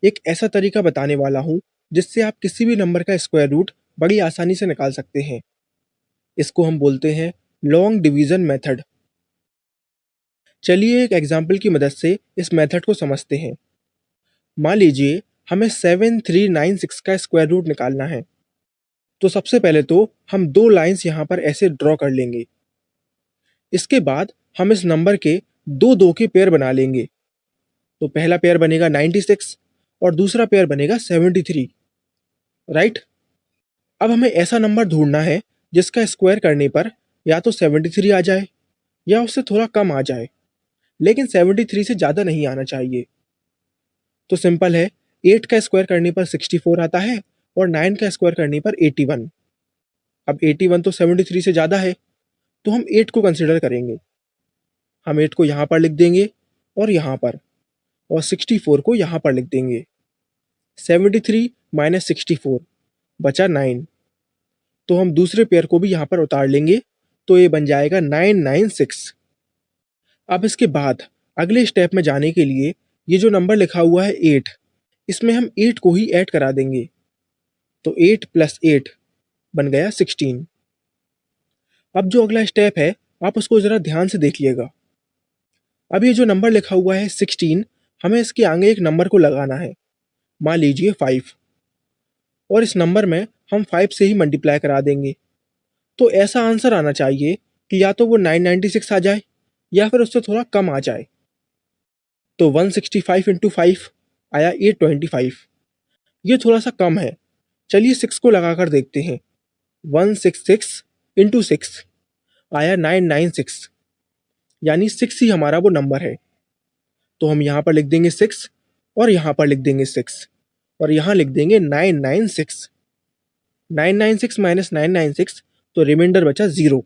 एक ऐसा तरीका बताने वाला हूँ जिससे आप किसी भी नंबर का स्क्वायर रूट बड़ी आसानी से निकाल सकते हैं। इसको हम बोलते हैं लॉन्ग डिवीजन मेथड। चलिए एक एग्जाम्पल की मदद से इस मेथड को समझते हैं। मान लीजिए हमें 7396 का स्क्वायर रूट निकालना है। तो सबसे पहले तो हम दो लाइंस यहाँ पर ऐसे ड्रॉ कर लेंगे। इसके बाद हम इस नंबर के दो दो के पेयर बना लेंगे। तो पहला पेयर बनेगा 96 और दूसरा पेयर बनेगा 73। राइट। अब हमें ऐसा नंबर ढूंढना है जिसका स्क्वायर करने पर या तो 73 आ जाए या उससे थोड़ा कम आ जाए, लेकिन 73 से ज़्यादा नहीं आना चाहिए। तो सिंपल है, 8 का स्क्वायर करने पर 64 आता है और 9 का स्क्वायर करने पर 81। अब 81 तो 73 से ज़्यादा है, तो हम 8 को कंसिडर करेंगे। हम 8 को यहाँ पर लिख देंगे और यहाँ पर, और 64 को यहाँ पर लिख देंगे। 73 माइनस 64 बचा 9। तो हम दूसरे पेयर को भी यहाँ पर उतार लेंगे, तो ये बन जाएगा 996। अब इसके बाद अगले स्टेप में जाने के लिए ये जो नंबर लिखा हुआ है 8, इसमें हम 8 को ही ऐड करा देंगे। तो 8 प्लस 8 बन गया 16। अब जो अगला स्टेप है आप उसको ज़रा ध्यान से देखिएगा। अब ये जो नंबर लिखा हुआ है 16, हमें इसके आगे एक नंबर को लगाना है, मान लीजिए 5, और इस नंबर में हम 5 से ही मल्टीप्लाई करा देंगे। तो ऐसा आंसर आना चाहिए कि या तो वो 996 आ जाए या फिर उससे थोड़ा कम आ जाए। तो 165 इंटू 5 आया 825। ये थोड़ा सा कम है, चलिए 6 को लगाकर देखते हैं। 166 इंटू 6 आया 996, यानी 6 ही हमारा वो नंबर है। तो हम यहाँ पर लिख देंगे 6 और यहाँ पर लिख देंगे 6 और यहाँ लिख देंगे 996। 996 माइनस 996, तो रिमाइंडर बचा 0,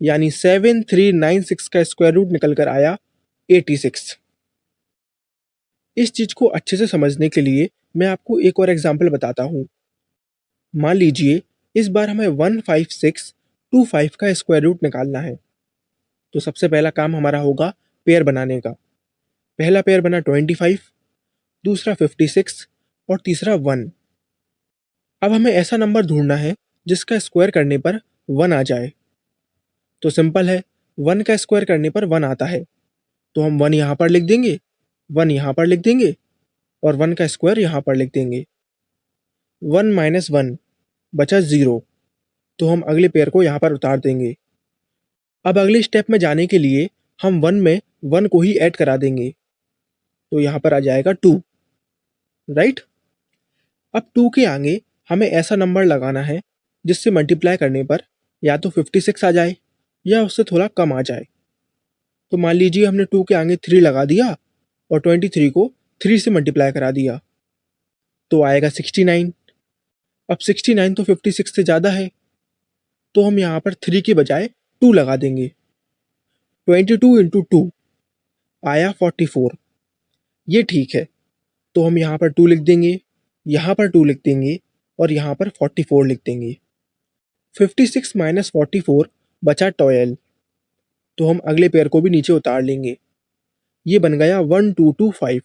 यानी 7396 का स्क्वायर रूट निकल कर आया 86। इस चीज को अच्छे से समझने के लिए मैं आपको एक और एग्जाम्पल बताता हूँ। मान लीजिए इस बार हमें 15625 का स्क्वायर रूट निकालना है। तो सबसे पहला काम हमारा होगा पेयर बनाने का। पहला पेयर बना 25, दूसरा 56 और तीसरा 1। अब हमें ऐसा नंबर ढूंढना है जिसका स्क्वायर करने पर 1 आ जाए। तो सिंपल है, 1 का स्क्वायर करने पर 1 आता है, तो हम 1 यहाँ पर लिख देंगे, 1 यहाँ पर लिख देंगे और 1 का स्क्वायर यहाँ पर लिख देंगे। 1 माइनस 1 बचा 0, तो हम अगले पेयर को यहाँ पर उतार देंगे। अब अगले स्टेप में जाने के लिए हम 1 में 1 को ही ऐड करा देंगे, तो यहाँ पर आ जाएगा 2। राइट। अब 2 के आगे हमें ऐसा नंबर लगाना है जिससे मल्टीप्लाई करने पर या तो 56 आ जाए या उससे थोड़ा कम आ जाए। तो मान लीजिए हमने 2 के आगे 3 लगा दिया और 23 को 3 से मल्टीप्लाई करा दिया, तो आएगा 69। अब 69 तो 56 से ज़्यादा है, तो हम यहाँ पर 3 के बजाय 2 लगा देंगे। 22 इंटू 2 आया 44। ये ठीक है, तो हम यहाँ पर 2 लिख देंगे, यहाँ पर 2 लिख देंगे और यहाँ पर 44 लिख देंगे। 56 माइनस 44 बचा 12, तो हम अगले पेयर को भी नीचे उतार लेंगे। ये बन गया 1225।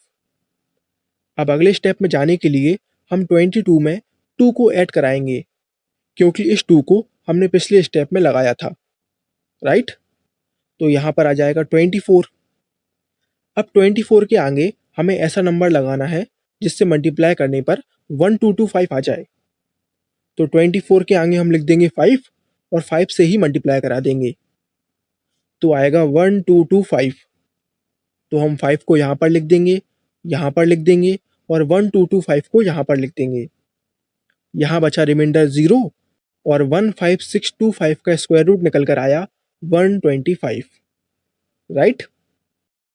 अब अगले स्टेप में जाने के लिए हम 22 में 2 को ऐड कराएंगे, क्योंकि इस 2 को हमने पिछले स्टेप में लगाया था। राइट। तो यहाँ पर आ जाएगा 24। अब 24 के आगे हमें ऐसा नंबर लगाना है जिससे मल्टीप्लाई करने पर 1225 आ जाए। तो 24 के आगे हम लिख देंगे 5 और 5 से ही मल्टीप्लाई करा देंगे, तो आएगा 1225। तो हम 5 को यहाँ पर लिख देंगे, यहाँ पर लिख देंगे और 1225 को यहाँ पर लिख देंगे। यहाँ बचा रिमाइंडर 0 और 15625 का स्क्वायर रूट निकल कर आया 125। राइट।